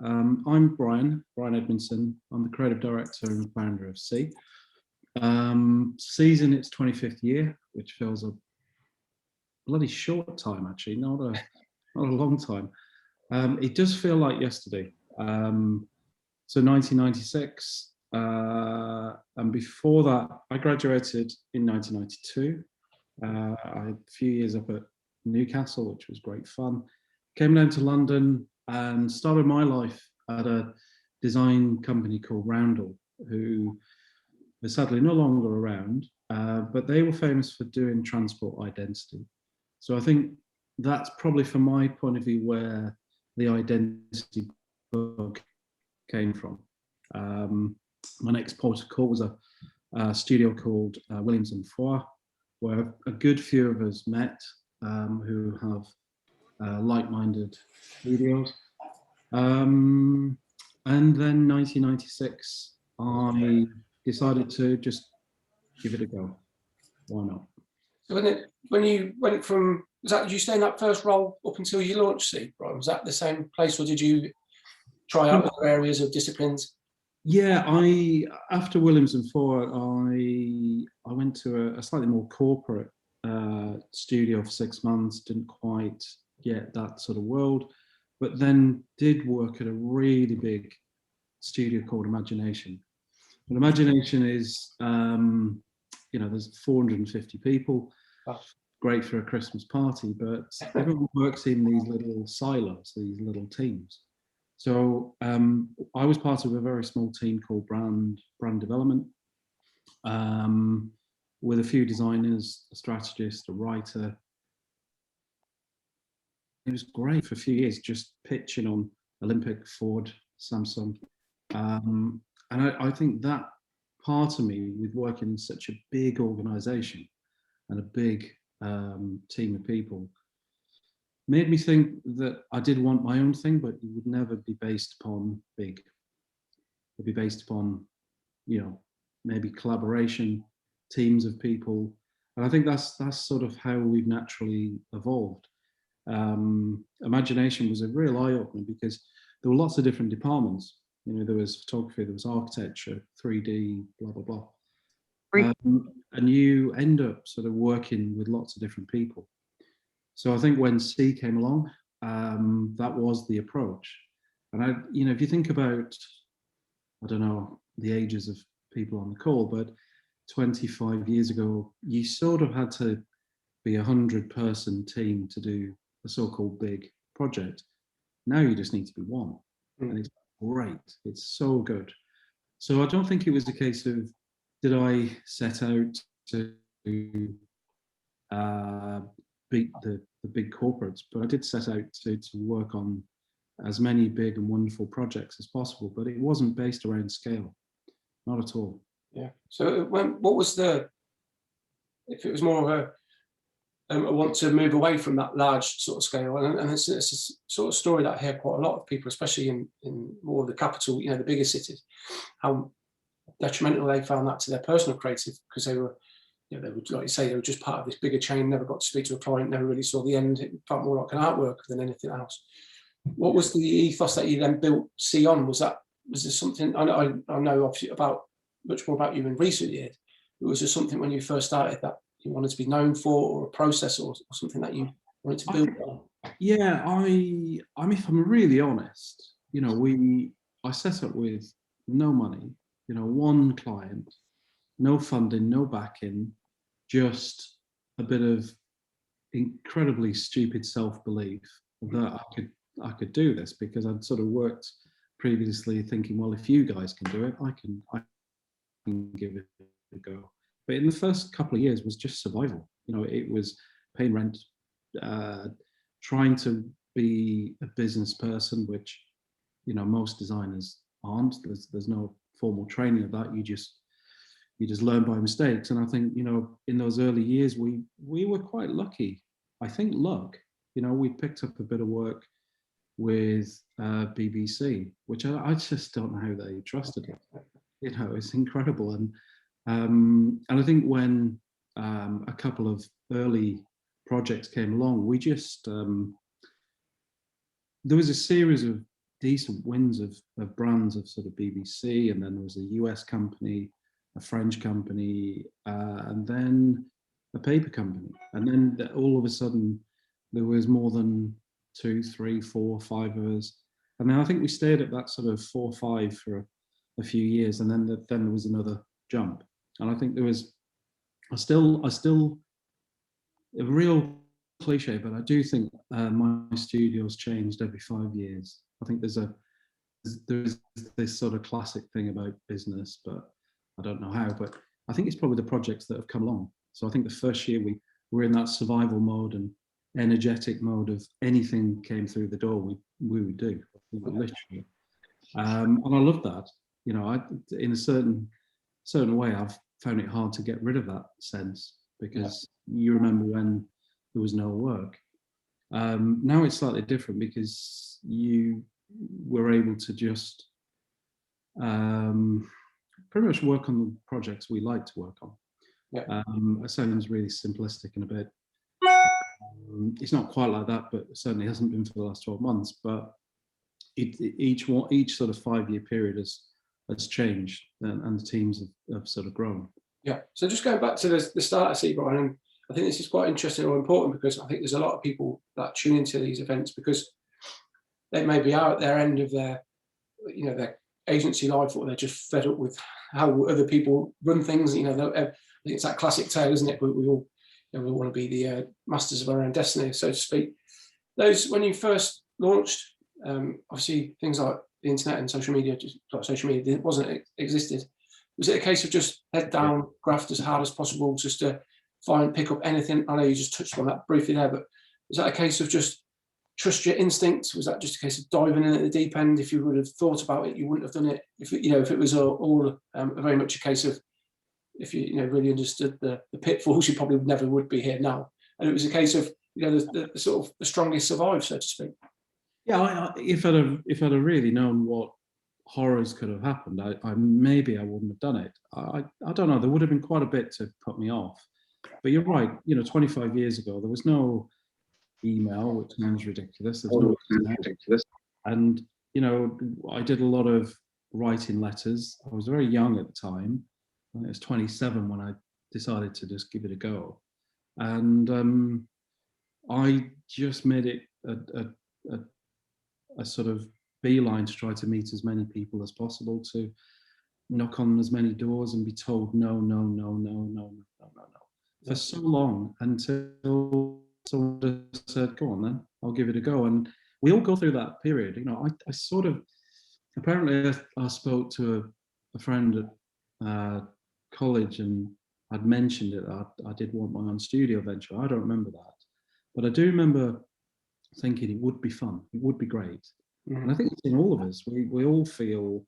I'm Bryan Edmundson. I'm the creative director and founder of C. C's in its 25th year, which feels a bloody short time, actually, not a long time. It does feel like yesterday. So 1996, and before that, I graduated in 1992. I had a few years up at Newcastle, which was great fun. Came down to London and started my life at a design company called Roundel, who are sadly no longer around, but they were famous for doing transport identity. So I think that's probably, from my point of view, where the identity bug came from. My next port of call was a studio called Williams and Foy, where a good few of us met, who have like-minded studios. And then 1996, I decided to just give it a go. Why not? So when you went from, did you stay in that first role up until you launched C, Bryan? Was that the same place, or did you try out other areas of disciplines? Yeah, after Williams and Foy, I went to a slightly more corporate studio for 6 months. Didn't quite get that sort of world, but then did work at a really big studio called Imagination. And Imagination is, there's 450 people. Wow. Great for a Christmas party, but everyone works in these little silos, these little teams. So I was part of a very small team called brand development, with a few designers, a strategist, a writer. It was great for a few years, just pitching on Olympic, Ford, Samsung. And I think that part of me, with working in such a big organization and a big team of people, made me think that I did want my own thing, but it would never be based upon big. It would be based upon, maybe collaboration, teams of people. And I think that's sort of how we've naturally evolved. Imagination was a real eye-opener because there were lots of different departments. There was photography, there was architecture, 3D, blah, blah, blah. And you end up sort of working with lots of different people. So I think when C came along, that was the approach. And if you think about, I don't know the ages of people on the call, but 25 years ago, you sort of had to be a 100-person team to do a so-called big project. Now you just need to be one, and it's great. It's so good. So I don't think it was a case of, did I set out to beat the big corporates, but I did set out to work on as many big and wonderful projects as possible, but it wasn't based around scale, not at all. Yeah. So what was if it was more of a want to move away from that large sort of scale, and it's a sort of story that I hear quite a lot of people, especially in more of the capital, the bigger cities, how detrimental they found that to their personal creative, because they were, they would, like you say, they were just part of this bigger chain, never got to speak to a client, never really saw the end. It felt more like an artwork than anything else. What was the ethos that you then built C on? Was there something, I know obviously much more about you in recent years, but was there something when you first started that you wanted to be known for, or a process, or something that you wanted to build on? Yeah, if I'm really honest, I set up with no money, one client, no funding, no backing, just a bit of incredibly stupid self-belief that I could do this, because I'd sort of worked previously thinking, well, if you guys can do it, I can give it a go. But in the first couple of years was just survival. It was paying rent, trying to be a business person, which most designers aren't. There's no formal training of that. You just learn by mistakes. And I think in those early years we were quite lucky. I think luck. We picked up a bit of work with BBC, which I just don't know how they trusted it. It's incredible. And I think when a couple of early projects came along, we just there was a series of decent wins of brands of sort of BBC, and then there was a US company, a French company, and then a paper company. And then all of a sudden there was more than 2, 3, 4, 5 of us. And then I think we stayed at that sort of 4 or 5 for a few years, and then there was another jump. And I think there was, I still a real cliche, but I do think my studio's changed every 5 years. I think there's this sort of classic thing about business, but I don't know how. But I think it's probably the projects that have come along. So I think the first year we were in that survival mode and energetic mode of anything came through the door, we would do, literally. And I love that. You know, in a certain way, I've found it hard to get rid of that sense, because you remember when there was no work. Now it's slightly different, because you were able to just pretty much work on the projects we like to work on. It sounds really simplistic and a bit, it's not quite like that, but it certainly hasn't been for the last 12 months. But each sort of 5-year period has changed, and the teams have sort of grown. Yeah. So just going back to the start, I see, Bryan, I think this is quite interesting or important, because I think there's a lot of people that tune into these events because they may be out at their end of their, you know, their agency life, or they're just fed up with how other people run things. You know, I think it's that classic tale, isn't it? We all, you know, we want to be the masters of our own destiny, so to speak. Those, when you first launched, obviously things like the internet and social media, existed. Was it a case of just head down, graft as hard as possible, just to pick up anything? I know you just touched on that briefly there, but was that a case of just trust your instincts? Was that just a case of diving in at the deep end? If you would have thought about it, you wouldn't have done it. If it was all very much a case of, if you really understood the pitfalls, you probably never would be here now. And it was a case of, the sort of the strongest survive, so to speak. Yeah, if I'd have really known what horrors could have happened, maybe I wouldn't have done it. I don't know. There would have been quite a bit to put me off. But you're right. 25 years ago, there was no email, which sounds ridiculous. There's no ridiculous. And I did a lot of writing letters. I was very young at the time. I think I was 27 when I decided to just give it a go. And I just made it a sort of beeline to try to meet as many people as possible, to knock on as many doors and be told no for so long, until someone just said, go on then, I'll give it a go. And we all go through that period. I sort of, apparently I spoke to a friend at college, and I'd mentioned it. I did want my own studio venture. I don't remember that, but I do remember thinking it would be fun. It would be great. Mm-hmm. And I think it's in all of us. We all feel,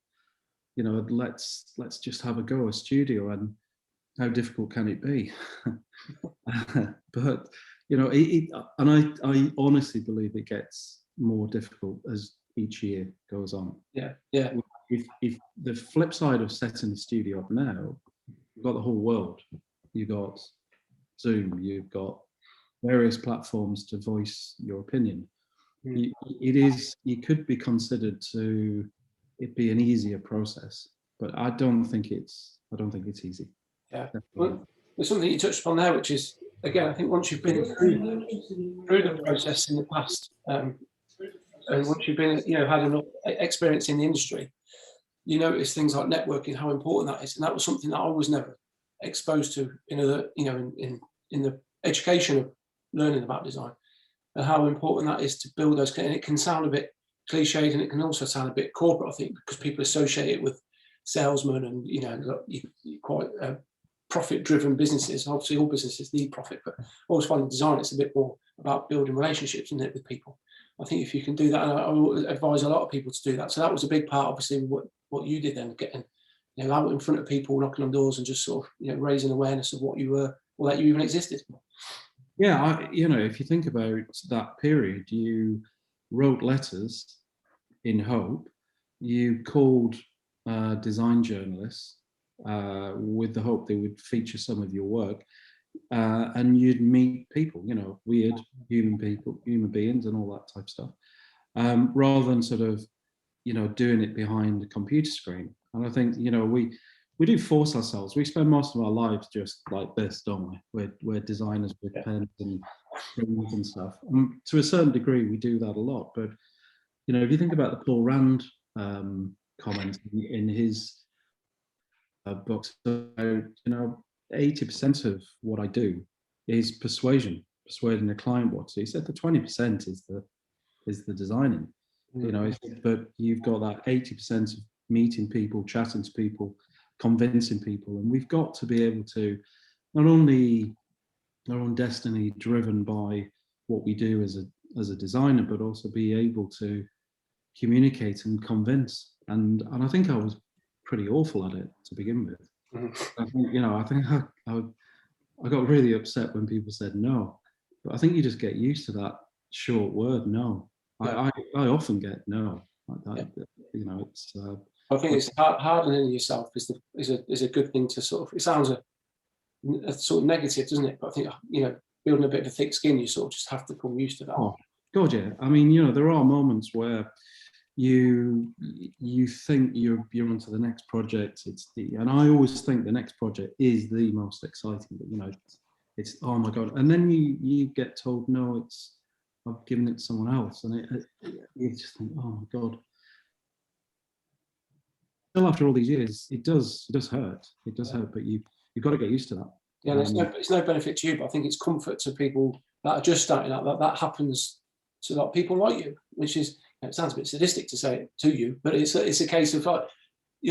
let's just have a go, a studio, and how difficult can it be? But and I honestly believe it gets more difficult as each year goes on. Yeah. If the flip side of setting the studio up now, you've got the whole world. You've got Zoom. You've got various platforms to voice your opinion. You could be considered to it be an easier process, but I don't think it's easy. Yeah. Well, there's something you touched upon there, which is, again, I think once you've been through the process in the past, and once you've been, had enough experience in the industry, you notice things like networking, how important that is. And that was something that I was never exposed to in the education of learning about design, and how important that is to build those. And it can sound a bit cliched, and it can also sound a bit corporate, I think, because people associate it with salesmen and, quite profit-driven businesses. Obviously, all businesses need profit, but I always find in design it's a bit more about building relationships, isn't it, with people. I think if you can do that, and I will advise a lot of people to do that. So that was a big part, obviously, what you did then, getting out in front of people, knocking on doors, and just sort of raising awareness of what you were, or that you even existed. Yeah, if you think about that period, you wrote letters in hope. You called design journalists with the hope they would feature some of your work, and you'd meet people, weird human beings and all that type of stuff, rather than sort of doing it behind a computer screen. And I think, we do force ourselves. We spend most of our lives just like this, don't we? We're designers with pens and things and stuff. And to a certain degree, we do that a lot. But, if you think about the Paul Rand comments in his books, 80% of what I do is persuading a client what to do. He said the 20% is the designing. But you've got that 80% of meeting people, chatting to people, convincing people, and we've got to be able to not only our own destiny driven by what we do as a designer, but also be able to communicate and convince. And I think I was pretty awful at it to begin with. I think I got really upset when people said no, but I think you just get used to that short word no. I often get no. It's. I think it's hardening yourself is a good thing to sort of. It sounds a sort of negative, doesn't it? But I think building a bit of a thick skin, you sort of just have to become used to that. Oh God, yeah. I mean, there are moments where you think you're onto the next project. And I always think the next project is the most exciting. But it's oh my God, and then you get told no, I've given it to someone else, and you just think, oh my God. Still, after all these years, it does hurt. It does hurt, but you've got to get used to that. Yeah, it's no benefit to you, but I think it's comfort to people that are just starting out. That happens to a lot of people like you, which is, it sounds a bit sadistic to say it to you, but it's a case of like,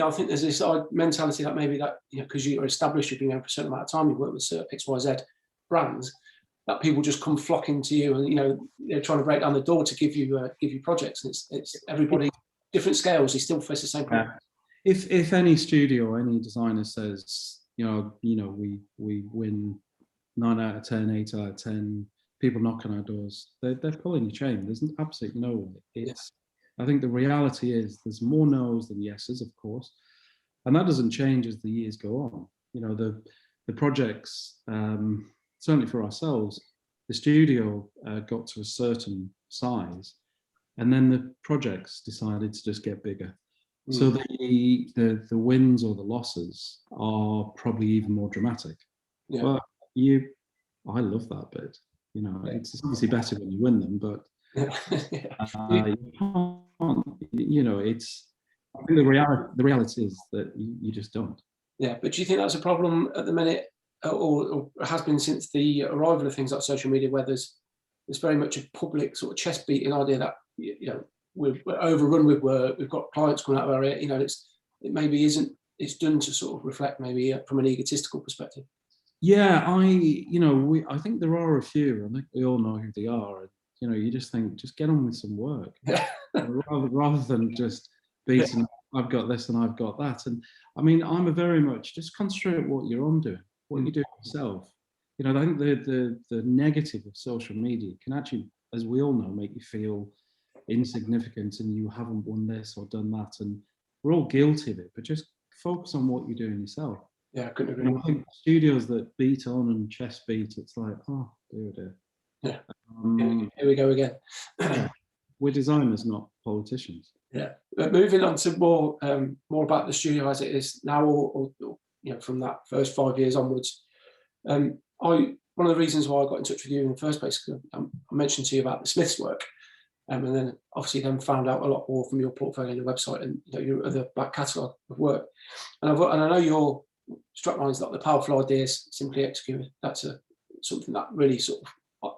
I think there's this mentality that maybe that because you're established, you've been there for a certain amount of time, you've worked with XYZ brands, that people just come flocking to you, and they're trying to break down the door to give you projects, and it's everybody different scales. They still face the same problem. If any studio or any designer says, we win 9 out of 10, 8 out of 10, people knock on our doors, they're pulling your chain. There's absolutely no way. I think the reality is there's more no's than yeses, of course, and that doesn't change as the years go on. The projects, certainly for ourselves, the studio got to a certain size, and then the projects decided to just get bigger. So the wins or the losses are probably even more dramatic. Yeah. But I love that bit. It's obviously better when you win them, but you can't. It's. I think the reality is that you just don't. Yeah, but do you think that's a problem at the minute, or has been since the arrival of things like social media, where there's very much a public sort of chest beating idea that we're overrun with work, we've got clients coming out of our area, it maybe isn't, it's done to sort of reflect maybe from an egotistical perspective. Yeah, I think there are a few. I think we all know who they are. You just think, just get on with some work, rather than just beating. I've got this and I've got that, and I mean, I'm a very much just concentrate on what you're on doing, what you do yourself. I think the negative of social media can actually, as we all know, make you feel insignificant and you haven't won this or done that, and we're all guilty of it. But just focus on what you're doing yourself. Yeah, I couldn't agree. I think studios that beat on and chest beat, it's like, oh dear. Yeah. Here we go again. We're designers, not politicians. Yeah. But moving on to more about the studio as it is now, or from that first 5 years onwards. One of the reasons why I got in touch with you in the first place, because I mentioned to you about the Smiths work, and then obviously found out a lot more from your portfolio and the website and your other back catalogue of work. And I know your strapline is like the powerful ideas simply executed. That's something that really sort of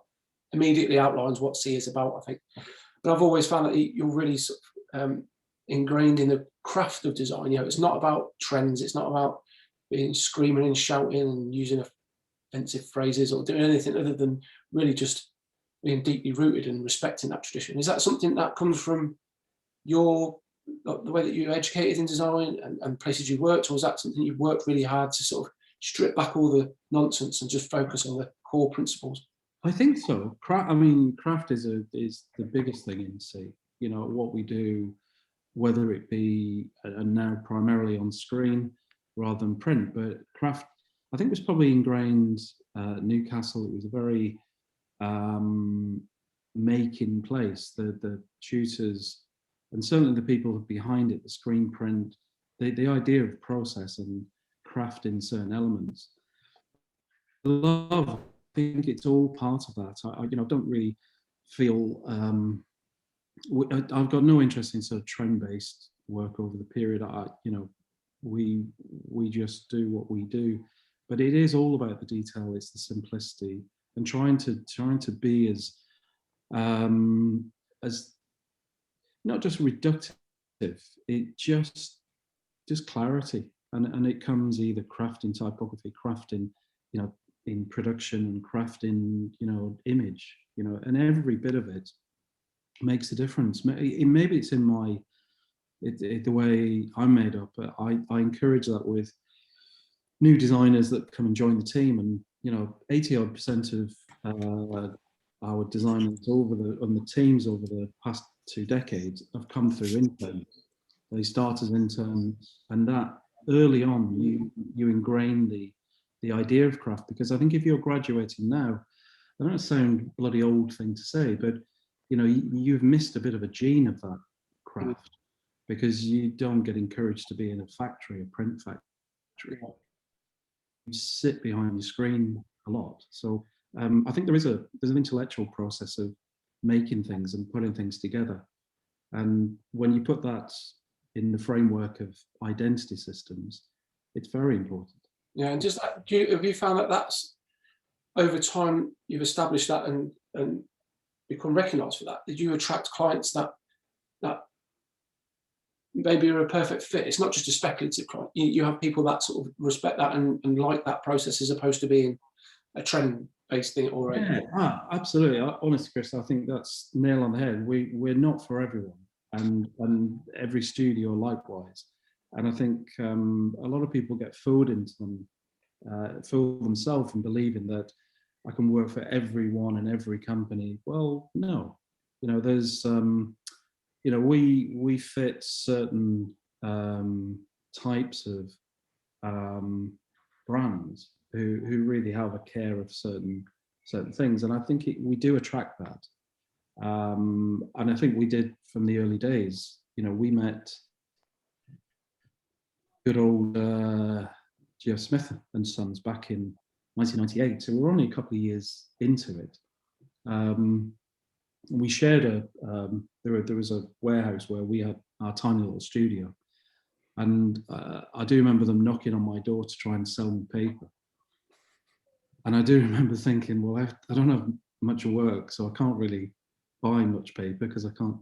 immediately outlines what C is about, I think. But I've always found that you're really sort of ingrained in the craft of design. It's not about trends. It's not about being screaming and shouting and using offensive phrases or doing anything other than really just being deeply rooted and respecting that tradition. Is that something that comes from the way that you're educated in design and places you worked, or is that something you've worked really hard to sort of strip back all the nonsense and just focus on the core principles? I think so. Craft is the biggest thing in C. What we do, whether it be and now primarily on screen rather than print, but craft, I think, was probably ingrained at Newcastle. It was a very making place. The tutors and certainly the people behind it, the screen print, the idea of process and crafting certain elements. Love, I think it's all part of that. I don't really feel I've got no interest in sort of trend-based work over the period. We just do what we do, but it is all about the detail. It's the simplicity and trying to be as not just reductive. It just clarity, and it comes either crafting typography, crafting, in production, and crafting, image, and every bit of it makes a difference. Maybe it's in the way I'm made up. But I encourage that with new designers that come and join the team, and 80-odd% of our designers on the teams over the past 2 decades have come through interns. They start as interns, and that early on you ingrain the idea of craft, because I think if you're graduating now, I don't sound bloody old thing to say, but you've missed a bit of a gene of that craft, because you don't get encouraged to be in a factory, a print factory. You sit behind your screen a lot. So I think there's an intellectual process of making things and putting things together. And when you put that in the framework of identity systems, it's very important. Yeah, and just have you found that that's over time you've established that and become recognised for that? Did you attract clients that maybe are a perfect fit? It's not just a speculative client. You have people that sort of respect that and like that process, as opposed to being a trend-based thing already. Yeah, absolutely. Honestly, Chris, I think that's nail on the head. We're not for everyone, and every studio likewise. And I think a lot of people get fooled into them, fool themselves in believing that I can work for everyone and every company. Well, no. There's we fit certain types of brands who really have a care of certain things, and I think we do attract that. And I think we did from the early days. We met good old G.F Smith and Sons back in 1998, so we're only a couple of years into it. We shared there was a warehouse where we had our tiny little studio, and I do remember them knocking on my door to try and sell me paper. And I do remember thinking, well, I don't have much work, so I can't really buy much paper because I can't,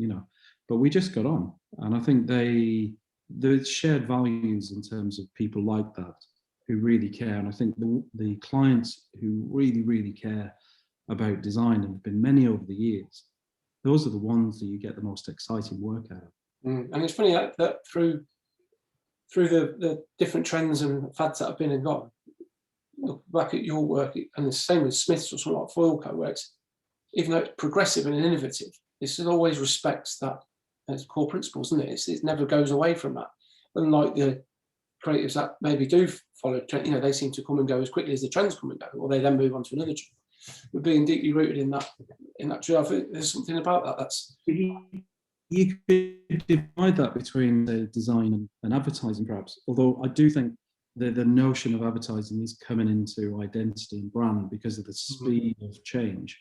But we just got on, and I think the shared values in terms of people like that who really care, and I think the clients who really, really care about design, and there have been many over the years, those are the ones that you get the most exciting work out of. And it's funny that through the different trends and fads that have been and gone, look back at your work, and the same with Smith's or something like Foilco, where it's, even though it's progressive and innovative, it always respects that as core principles, isn't it? It never goes away from that. Unlike the creatives that maybe do follow trend, they seem to come and go as quickly as the trends come and go, or they then move on to another trend. But being deeply rooted in that tree, I think there's something about that that's. You could divide that between the design and advertising, perhaps. Although I do think the notion of advertising is coming into identity and brand because of the speed of change.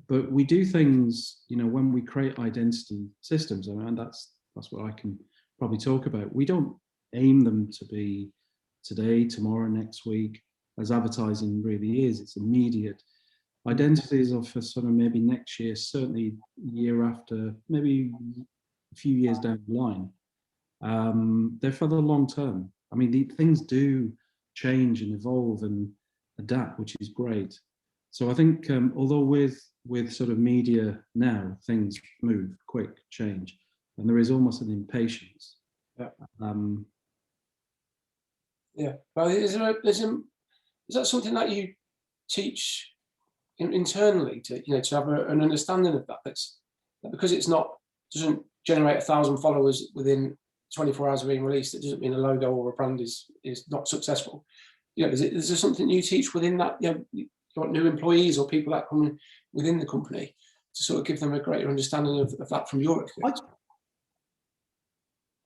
But we do things, when we create identity systems, and that's what I can probably talk about. We don't aim them to be today, tomorrow, next week, as advertising really is. It's immediate. Identities are for sort of maybe next year, certainly year after, maybe a few years down the line. They're for the long term. I mean, things do change and evolve and adapt, which is great. So I think, although with sort of media now, things move quick, change, and there is almost an impatience. Yeah. Well, is that something that you teach internally to have an understanding of that? That's because it's doesn't generate 1,000 followers within 24 hours of being released. It doesn't mean a logo or a brand is not successful. Is there something you teach within that? You want new employees or people that come within the company to sort of give them a greater understanding of that from your experience?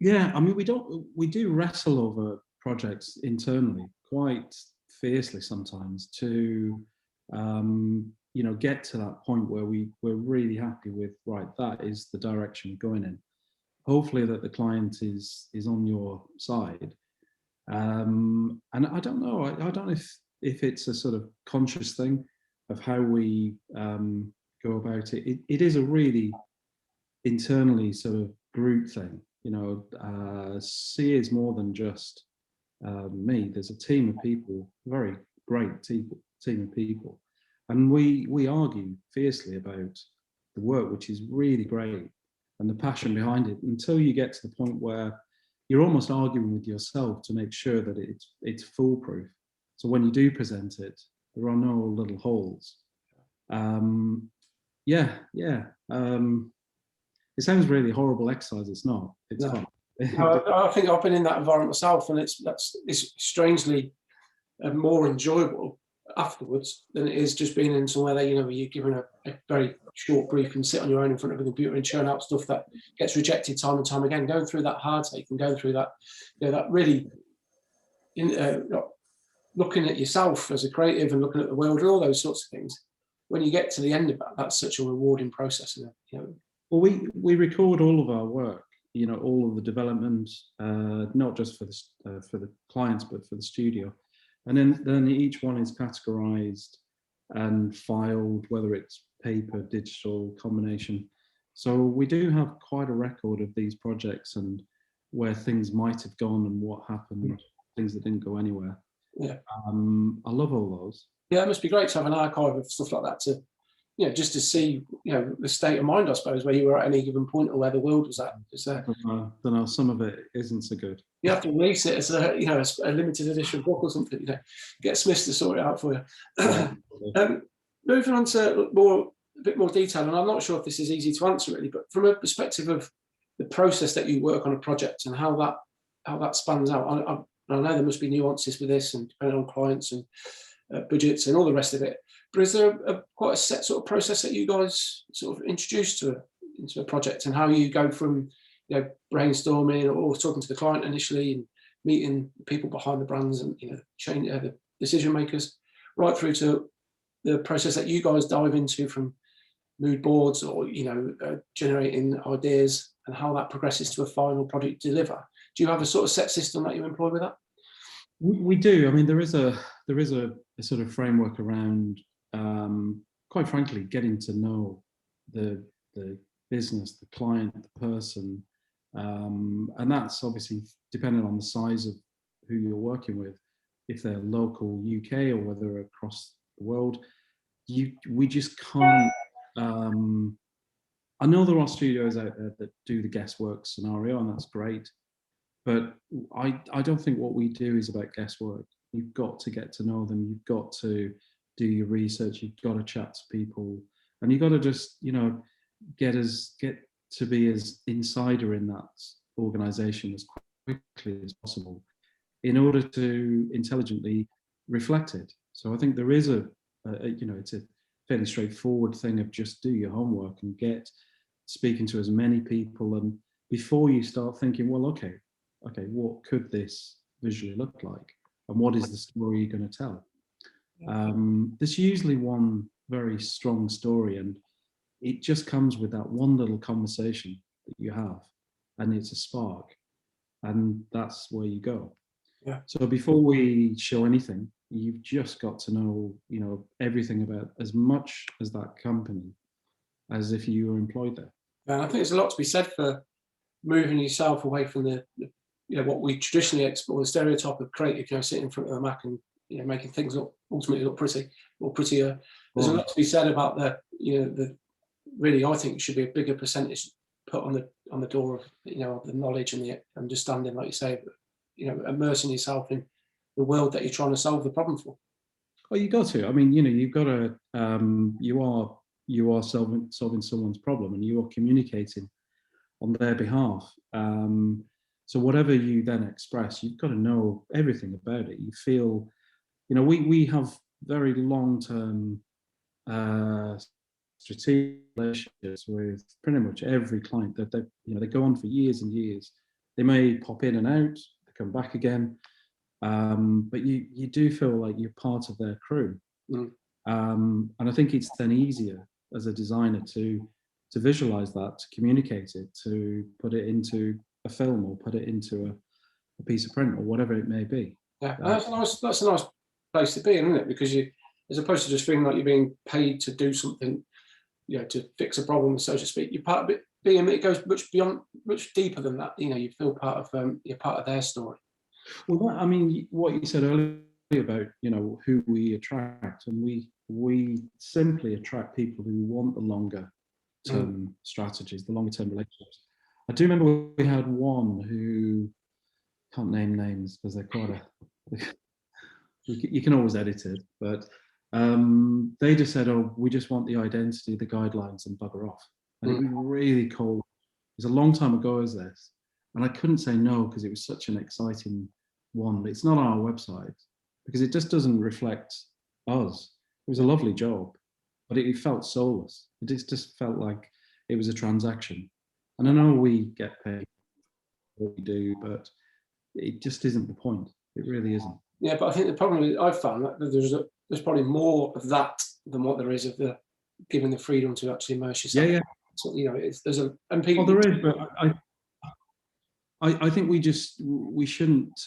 Yeah, I mean, we do wrestle over projects internally quite fiercely sometimes to, get to that point where we're really happy with, right, that is the direction we're going in. Hopefully that the client is on your side. And I don't know, I don't know if it's a sort of conscious thing of how we go about it. It is a really internally sort of group thing. C is more than just me. There's a team of people, very great team of people, and we argue fiercely about the work, which is really great, and the passion behind it. Until you get to the point where you're almost arguing with yourself to make sure that it's foolproof. So when you do present it, there are no little holes. Yeah, yeah. It sounds really horrible exercise. It's not. It's No. fun. I think I've been in that environment myself, and it's strangely more enjoyable afterwards than it is just being in somewhere that where you're given a very short brief and sit on your own in front of a computer and churn out stuff that gets rejected time and time again. Going through that heartache and going through that, that really looking at yourself as a creative and looking at the world and all those sorts of things. When you get to the end of that, that's such a rewarding process. Well, we record all of our work. All of the development, not just for the clients, but for the studio. And then each one is categorized and filed, whether it's paper, digital, combination. So we do have quite a record of these projects and where things might have gone and what happened, things that didn't go anywhere. Yeah. I love all those. Yeah, it must be great to have an archive of stuff like that to, just to see, the state of mind, I suppose, where you were at any given point or where the world was at. I don't know, some of it isn't so good. You have to release it as a limited edition book or something. Get Smith to sort it out for you. Moving on to a bit more detail, and I'm not sure if this is easy to answer really, but from a perspective of the process that you work on a project and how that spans out. I know there must be nuances with this, and depending on clients and budgets and all the rest of it. But is there quite a set sort of process that you guys sort of introduce into a project, and how you go from brainstorming or talking to the client initially and meeting the people behind the brands and the decision makers, right through to the process that you guys dive into from mood boards or generating ideas, and how that progresses to a final product deliver? Do you have a sort of set system that you employ with that? We do. I mean, there is a sort of framework around, quite frankly, getting to know the business, the client, the person, and that's obviously dependent on the size of who you're working with. If they're local UK or whether across the world, we just can't. I know there are studios out there that do the guesswork scenario, and that's great. But I don't think what we do is about guesswork. You've got to get to know them. You've got to do your research. You've got to chat to people, and you've got to just get to be as insider in that organization as quickly as possible in order to intelligently reflect it. So I think there is it's a fairly straightforward thing of just do your homework and get speaking to as many people, and before you start thinking, well, okay, what could this visually look like? And what is the story you're going to tell? There's usually one very strong story, and it just comes with that one little conversation that you have, and it's a spark, and that's where you go. Yeah. So before we show anything, you've just got to know, everything about as much as that company as if you were employed there. And I think there's a lot to be said for moving yourself away from the what we traditionally explore, the stereotype of creative, sitting in front of a Mac and making things ultimately look pretty or prettier. There's a lot to be said about the really, I think it should be a bigger percentage put on the door of of the knowledge and the understanding, like you say, immersing yourself in the world that you're trying to solve the problem for. Well, you got to. I mean, you've got to. You are solving someone's problem, and you are communicating on their behalf. So whatever you then express, you've got to know everything about it. You feel, we have very long-term strategic relationships with pretty much every client that they go on for years and years. They may pop in and out, they come back again, but you do feel like you're part of their crew. Mm. And I think it's then easier as a designer to visualize that, to communicate it, to put it into a film or put it into a piece of print or whatever it may be. Yeah, that's a nice place to be in, isn't it? Because you, as opposed to just feeling like you're being paid to do something, you know, to fix a problem, so to speak, you're part of it. It goes much beyond, much deeper than that. You know, you feel part of, you're part of their story. Well, I mean, what you said earlier about, you know, who we attract, and we simply attract people who want the longer term strategies, the longer term relationships. I do remember we had one who, can't name names because they're quite you can always edit it, but they just said, oh, we just want the identity, the guidelines, and bugger off. And it was really cold. It was a long time ago as this, and I couldn't say no because it was such an exciting one. It's not on our website because it just doesn't reflect us. It was a lovely job, but it felt soulless. It just felt like it was a transaction. And I know we get paid for what we do, but it just isn't the point. It really isn't. Yeah, but I think the problem is I've found that there's probably more of that than what there is of the giving the freedom to actually immerse yourself. Yeah. So, you know, there's a, and people. Well, there is, but I think we shouldn't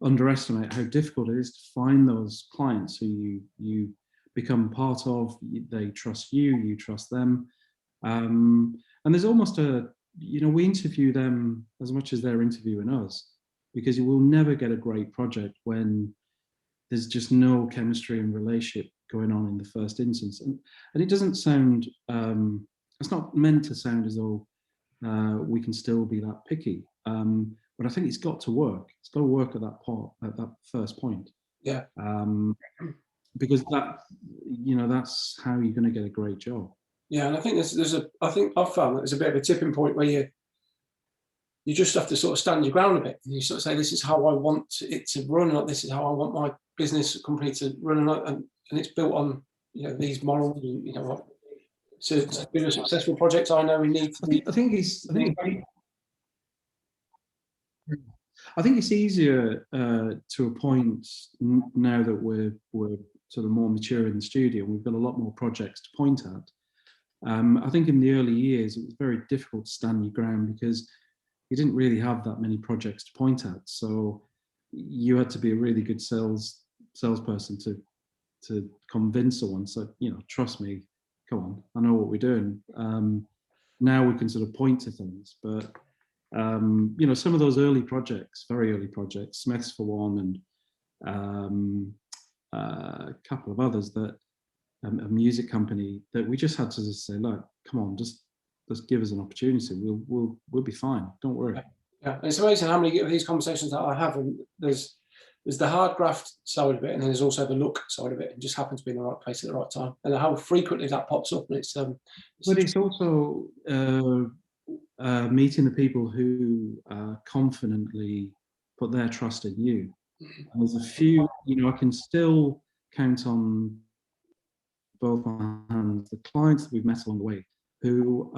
underestimate how difficult it is to find those clients who you become part of. They trust you, you trust them, and there's almost a, you know, we interview them as much as they're interviewing us, because you will never get a great project when there's just no chemistry and relationship going on in the first instance. And it doesn't sound, it's not meant to sound as though we can still be that picky. But I think it's got to work. It's got to work at that first point. Yeah. Because that, you know, that's how you're going to get a great job. Yeah, and I think I think I've found that there's a bit of a tipping point where you just have to sort of stand your ground a bit, and you sort of say, this is how I want it to run, like this is how I want my business company to run, and it's built on, you know, these morals, and, you know, to be a successful project, I know we need to be. I think it's easier to a point now that we're sort of more mature in the studio. We've got a lot more projects to point at. I think in the early years it was very difficult to stand your ground because you didn't really have that many projects to point at. So you had to be a really good salesperson to convince someone. So, you know, trust me, come on, I know what we're doing. Now we can sort of point to things, but you know, some of those early projects, very early projects, Smiths for one, and a couple of others, that a music company, that we just had to just say, look, come on, just give us an opportunity. We'll be fine. Don't worry. Yeah, it's amazing how many of these conversations that I have, and there's the hard graft side of it, and then there's also the look side of it. It just happens to be in the right place at the right time, and how frequently that pops up. And but it's also meeting the people who confidently put their trust in you. And there's a few, you know, I can still count on both my hands the clients that we've met along the way who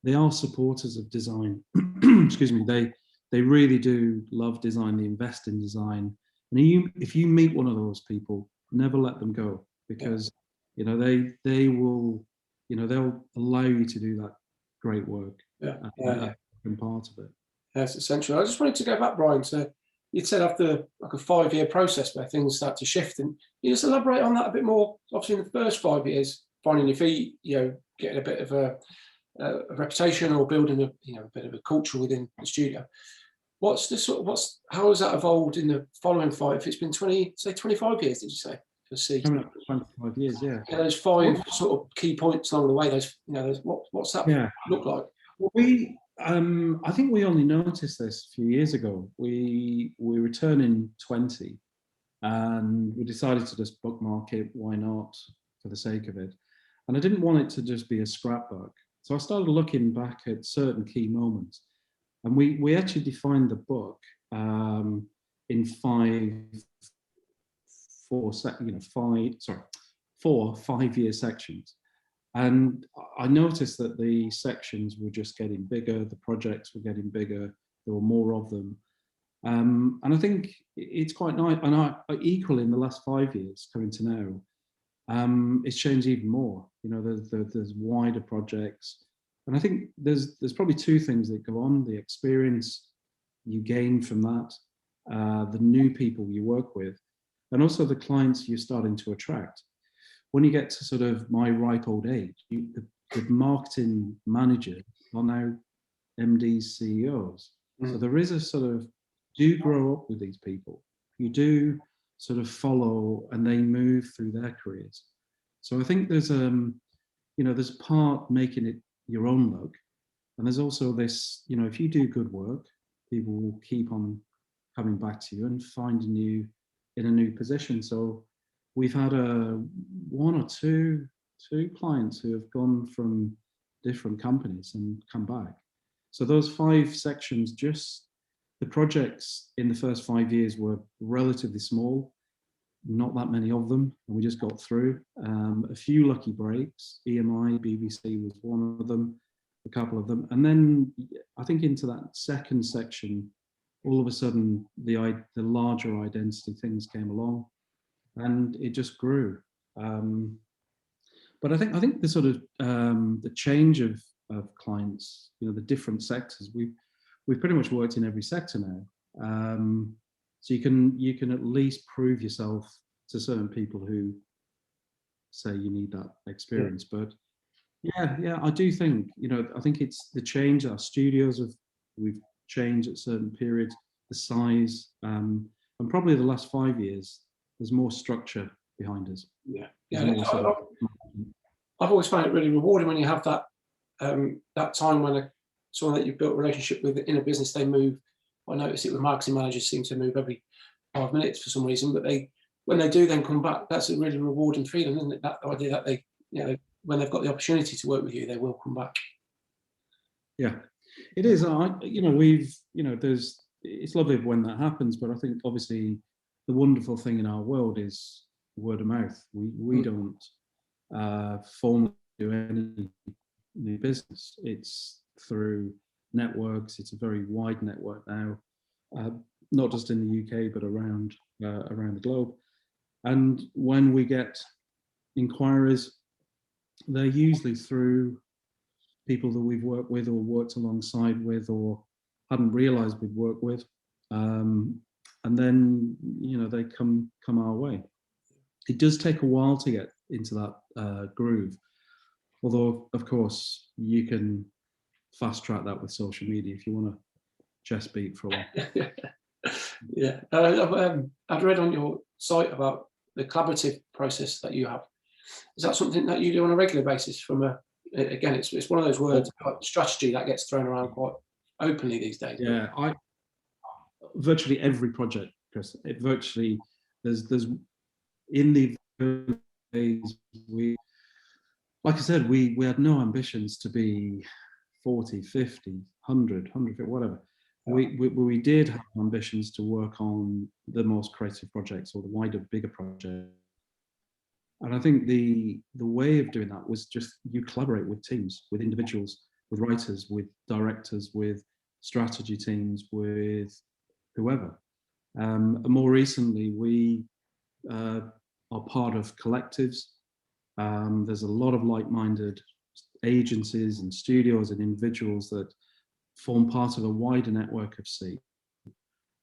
they are supporters of design. Excuse me. They really do love design. They invest in design. And if you meet one of those people, never let them go, because you know they will, you know, they'll allow you to do that great work. And part of it. That's essential. I just wanted to go back, Bryan, to, you'd said after like a 5-year process where things start to shift, and you just elaborate on that a bit more. Obviously, in the first 5 years, finding your feet, you know, getting a bit of a reputation or building a, you know, a bit of a culture within the studio. How has that evolved in the following 5? If it's been 25 years, did you say? Coming up for 25 years, yeah. Yeah, those 5 sort of key points along the way. Those, you know, what's that look like? Well, I think we only noticed this a few years ago. We were turning 20, and we decided to just bookmark it. Why not, for the sake of it? And I didn't want it to just be a scrapbook. So I started looking back at certain key moments, and we actually defined the book in 4 5-year sections. And I noticed that the sections were just getting bigger, the projects were getting bigger, there were more of them. And I think it's quite nice. And I equally in the last 5 years coming to now, it's changed even more. You know, there's wider projects. And I think there's probably two things that go on: the experience you gain from that, the new people you work with, and also the clients you're starting to attract. When you get to sort of my ripe old age, the marketing managers are now MDs, CEOs. So there is a sort of, do grow up with these people. You do sort of follow, and they move through their careers. So I think there's there's part making it your own luck, and there's also this, if you do good work, people will keep on coming back to you and finding you in a new position. So we've had one or two clients who have gone from different companies and come back. So those 5 sections, just the projects in the first 5 years were relatively small, not that many of them, and we just got through. A few lucky breaks, EMI, BBC was one of them, a couple of them. And then I think into that second section, all of a sudden the larger identity things came along, and it just grew. But I think the sort of the change of clients, the different sectors, we've pretty much worked in every sector now. So you can at least prove yourself to certain people who say you need that experience. Yeah. But yeah, I do think, I think it's the change. Our studios we've changed at certain periods, the size, and probably the last 5 years, there's more structure behind us. Yeah. I've always found it really rewarding when you have that that time when someone that you've built a relationship with in a business, they move. I notice it with marketing managers, seem to move every 5 minutes for some reason, but when they do then come back, that's a really rewarding feeling, isn't it? That idea that they, when they've got the opportunity to work with you, they will come back. Yeah, it is. It's lovely when that happens, but I think obviously the wonderful thing in our world is word of mouth. We don't formally do any new business. It's through networks. It's a very wide network now, not just in the UK but around the globe. And when we get inquiries, they're usually through people that we've worked with or worked alongside with or hadn't realised we'd worked with, and then they come our way. It does take a while to get into that groove, although of course you can fast track that with social media if you want to chest beat for a while. Yeah, I've read on your site about the collaborative process that you have. Is that something that you do on a regular basis? Again, it's one of those words, strategy, that gets thrown around quite openly these days. Yeah, virtually every project, Chris. There's in the days, like I said, we had no ambitions to be 40, 50, 100, whatever. We did have ambitions to work on the most creative projects or the wider, bigger projects. And I think the way of doing that was just you collaborate with teams, with individuals, with writers, with directors, with strategy teams, with whoever. And more recently, we are part of collectives. There's a lot of like-minded agencies and studios and individuals that form part of a wider network of C.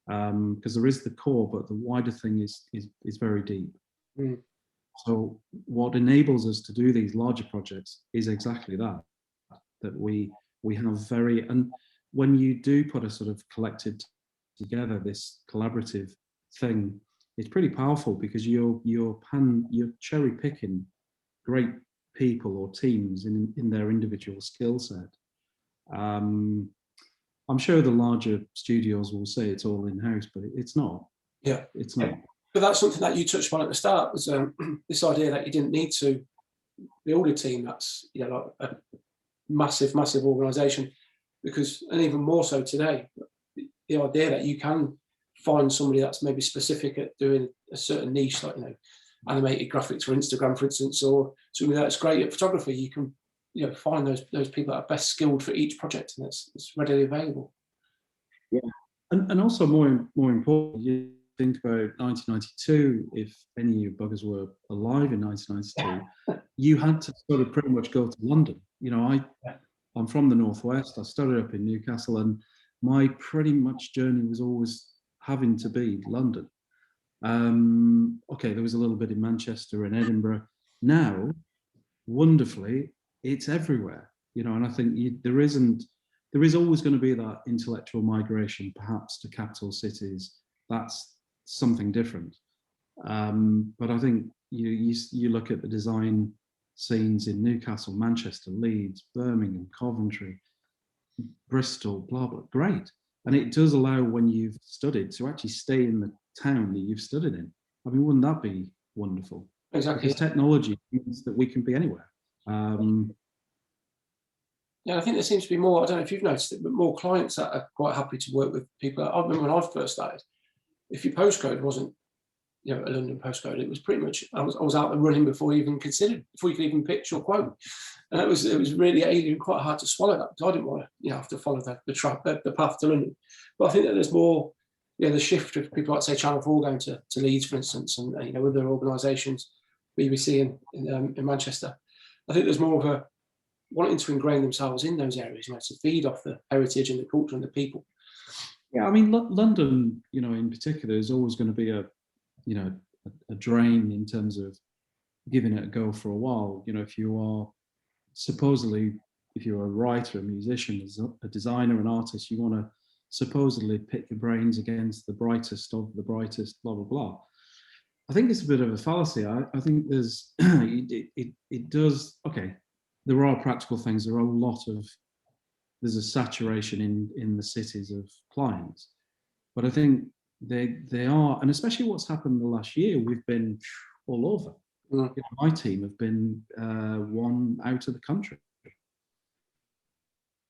Because there is the core, but the wider thing is very deep. Mm. So what enables us to do these larger projects is exactly that we have and when you do put a sort of collective together, this collaborative thing, it's pretty powerful because you're cherry picking great people or teams in their individual skill set. I'm sure the larger studios will say it's all in-house, but it's not. Yeah, it's not. But that's something that you touched on at the start, was this idea that you didn't need to build a team that's like a massive organisation, and even more so today, the idea that you can find somebody that's maybe specific at doing a certain niche, like animated graphics for Instagram, for instance, or something that's great at photography. You can, you know, find those people that are best skilled for each project, and it's readily available. Yeah, and also more important, you think about 1992. If any of you buggers were alive in 1992, you had to sort of pretty much go to London. You know, I'm from the Northwest. I started up in Newcastle, and my pretty much journey was always having to be London. Okay, there was a little bit in Manchester and Edinburgh. Now, wonderfully, it's everywhere. You know, and I think there is always going to be that intellectual migration, perhaps to capital cities. That's something different. But I think you look at the design scenes in Newcastle, Manchester, Leeds, Birmingham, Coventry, Bristol, blah, blah, great. And it does allow, when you've studied, to actually stay in the town that you've studied in. I mean, wouldn't that be wonderful? Exactly. Because technology means that we can be anywhere. Yeah, I think there seems to be more, I don't know if you've noticed it, but more clients that are quite happy to work with people. I remember when I first started, if your postcode wasn't, you know, a London postcode, it was pretty much, I was out there running before you could even pitch or quote. And it was really alien, quite hard to swallow that, because I didn't want to, you know, have to follow the path to London. But I think that there's more, you know, the shift of people like, say, Channel 4 going to Leeds, for instance, and, you know, other organisations, BBC in Manchester. I think there's more of a wanting to ingrain themselves in those areas, you know, to feed off the heritage and the culture and the people. Yeah, I mean, London, you know, in particular, is always going to be a drain in terms of giving it a go for a while. You know, if you're a writer, a musician, a designer, an artist, you want to supposedly pit your brains against the brightest of the brightest, blah, blah, blah. I think it's a bit of a fallacy. I think there's, it does, okay, there are practical things. There's a saturation in the cities of clients. But I think they are, and especially what's happened the last year, we've been all over. Mm. You know, my team have been one out of the country.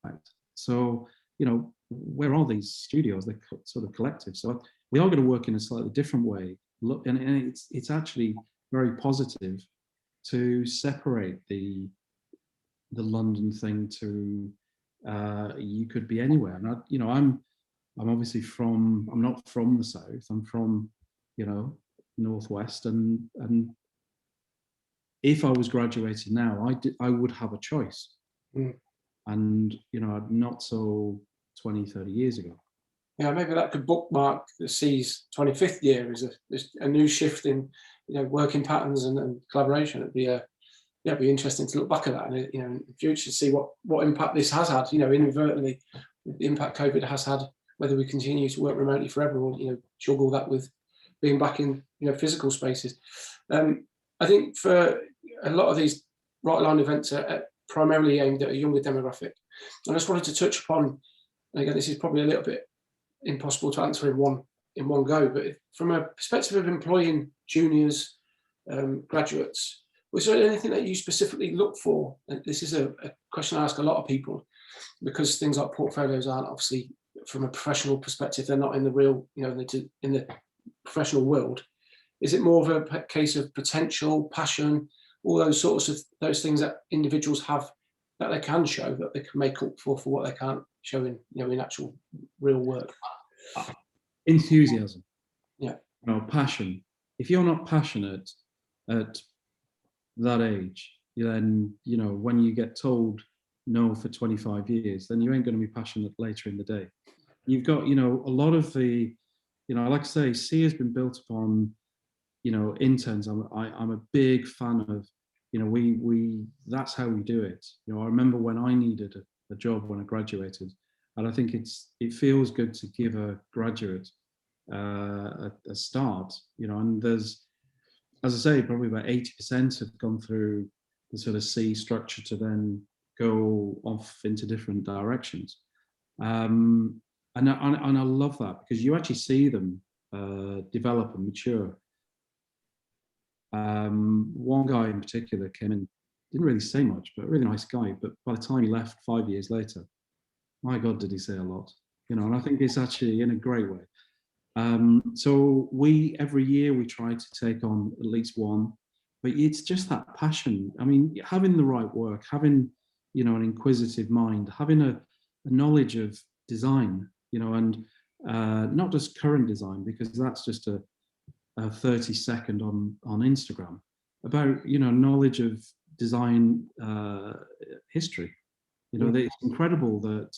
Right. So, you know, where are these studios? They're sort of collective. So we are going to work in a slightly different way. Look, and it's actually very positive to separate the London thing to you could be anywhere. And I'm obviously I'm not from the south. I'm from, you know, northwest, and if I was graduating now, I would have a choice. Mm. And, you know, not so 20, 30 years ago. Yeah, maybe that could bookmark the C's 25th year as a new shift in, you know, working patterns and collaboration. It'd be interesting to look back at that, and, you know, in the future, see what impact this has had, you know, inadvertently, the impact COVID has had, whether we continue to work remotely forever, or, you know, juggle that with being back in, you know, physical spaces. I think for a lot of these Right Line events are primarily aimed at a younger demographic. And I just wanted to touch upon, and again, this is probably a little bit impossible to answer in one go, but from a perspective of employing juniors, graduates, was there anything that you specifically look for? And this is a question I ask a lot of people, because things like portfolios aren't, obviously, from a professional perspective, they're not in the real, you know, in the professional world. Is it more of a case of potential, passion, all those sorts of those things that individuals have that they can show, that they can make up for what they can't show in, you know, in actual real work? Enthusiasm. Yeah. You know, passion. If you're not passionate at that age, then, you know, when you get told no for 25 years, then you ain't going to be passionate later in the day. You've got, you know, a lot of the, you know, like I say, C has been built upon, you know, interns. I'm a big fan of, you know, we that's how we do it. You know, I remember when I needed a job when I graduated, and I think it feels good to give a graduate a start, you know, and there's, as I say, probably about 80% have gone through the sort of C structure to then go off into different directions. And I love that, because you actually see them develop and mature. One guy in particular came in, didn't really say much, but a really nice guy. But by the time he left 5 years later, my God, did he say a lot, you know, and I think it's actually in a great way. So every year we try to take on at least one, but it's just that passion. I mean, having the right work, having, an inquisitive mind, having a knowledge of design, and not just current design, because that's just a 30-second on Instagram, about, knowledge of design history. It's incredible that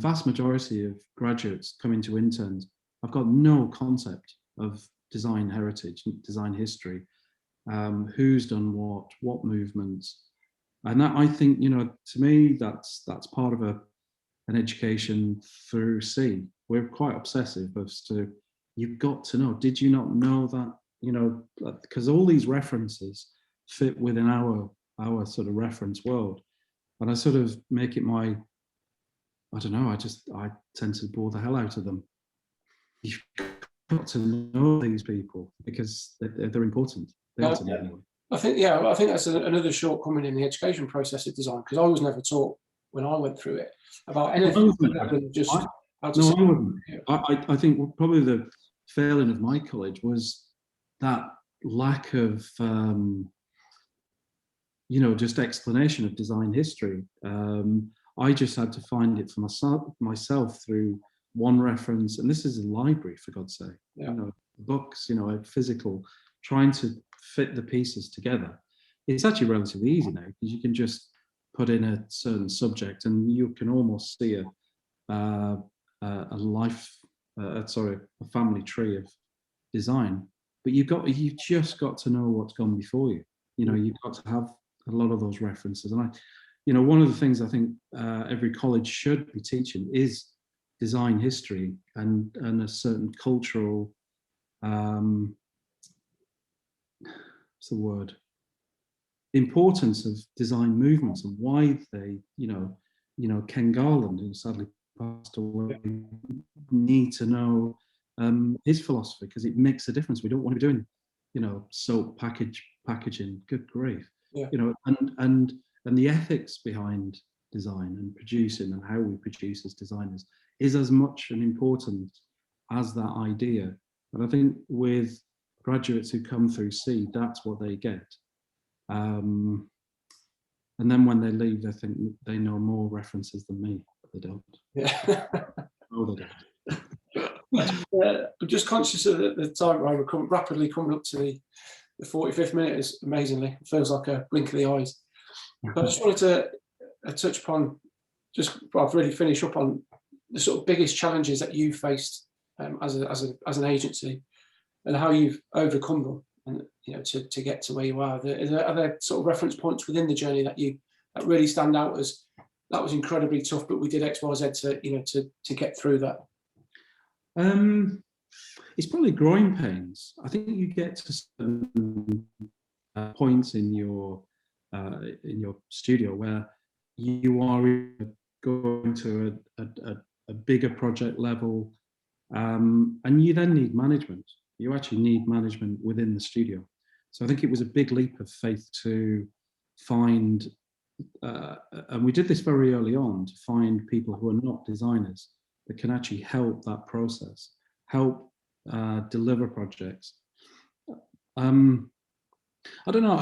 vast majority of graduates coming to interns have got no concept of design heritage, design history, who's done what movements. And that, I think, to me, that's part of an education through C. We're quite obsessive as to, you've got to know, did you not know that? Because all these references fit within our sort of reference world. And I sort of make it my, I don't know, I tend to bore the hell out of them. You've got to know these people because they're important. They are to me anyway. I think that's another shortcoming in the education process of design, because I was never taught when I went through it about anything other than just how to. No, I wouldn't. I think probably the failing of my college was that lack of, just explanation of design history. I just had to find it for myself through one reference, and this is a library, for God's sake. Yeah. Books, physical, trying to fit the pieces together. It's actually relatively easy now, because you can just put in a certain subject and you can almost see a family tree of design. But you've just got to know what's gone before you. You've got to have a lot of those references. And one of the things I think every college should be teaching is design history and a certain cultural, what's the word? Importance of design movements and why they, Ken Garland, who sadly passed away, need to know his philosophy, because it makes a difference. We don't want to be doing, soap packaging. Good grief. Yeah. And the ethics behind design and producing and how we produce as designers is as much and important as that idea. And I think with graduates who come through C, that's what they get. And then when they leave, they think they know more references than me, but they don't. Yeah. No, they don't. I'm just conscious of the time, Ryan. We're rapidly coming up to the 45th minute. Is amazingly, it feels like a blink of the eyes. But I just wanted to touch upon, really finish up on the sort of biggest challenges that you faced as an agency, and how you've overcome them, and to get to where you are. Are there sort of reference points within the journey that really stand out as that was incredibly tough, but we did X, Y, Z to get through that? It's probably growing pains. I think you get to certain points in your studio where you are going to a bigger project level, and you then need management. You actually need management within the studio. So I think it was a big leap of faith to find, and we did this very early on, to find people who are not designers that can actually help that process, help deliver projects. I don't know.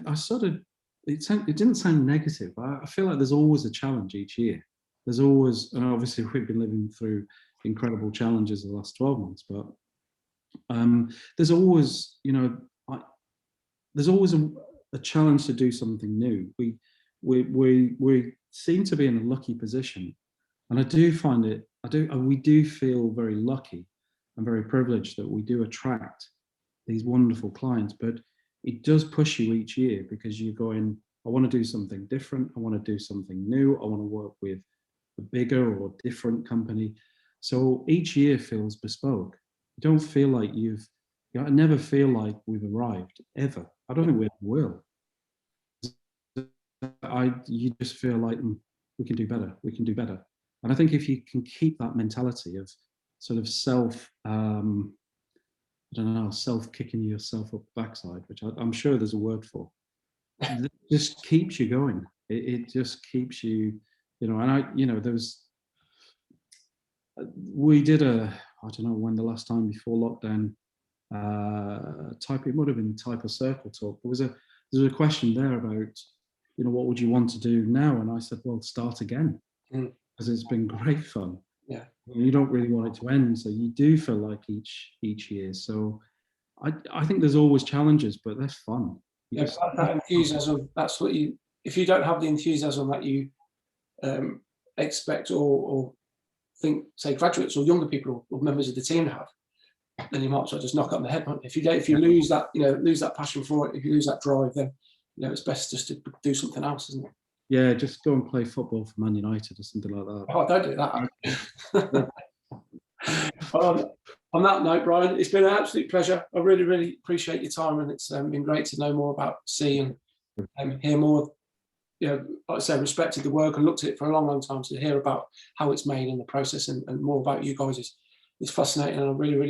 I sort of, it didn't sound negative. I feel like there's always a challenge each year. There's always, and obviously we've been living through incredible challenges the last 12 months, but there's always, there's always a challenge to do something new. We seem to be in a lucky position, and I do find it. We do feel very lucky and very privileged that we do attract these wonderful clients, but it does push you each year, because you're going, I want to do something different. I want to do something new. I want to work with a bigger or different company. So each year feels bespoke. You don't feel like I never feel like we've arrived, ever. I don't think we ever will. You just feel like we can do better. We can do better. And I think if you can keep that mentality of sort of self-kicking yourself up the backside, which I'm sure there's a word for, it just keeps you going. It just keeps you, and we did I don't know when the last time before lockdown, it would have been type of circle talk. There was a question there about, what would you want to do now? And I said, well, start again, because it's been great fun. Yeah. You don't really want it to end, so you do feel like each year. So I think there's always challenges, but they're fun. Yeah, that enthusiasm, that's what if you don't have the enthusiasm that you expect or think, say, graduates or younger people or members of the team have, then you might as well just knock it on the head. If you lose that, lose that passion for it, if you lose that drive, then it's best just to do something else, isn't it? Yeah, just go and play football for Man United or something like that. Oh, don't do that. On that note, Bryan, it's been an absolute pleasure. I really, really appreciate your time, and it's been great to know more about C and hear more. Like I say, respected the work and looked at it for a long, long time. To hear about how it's made and the process and more about you guys is fascinating, and I really, really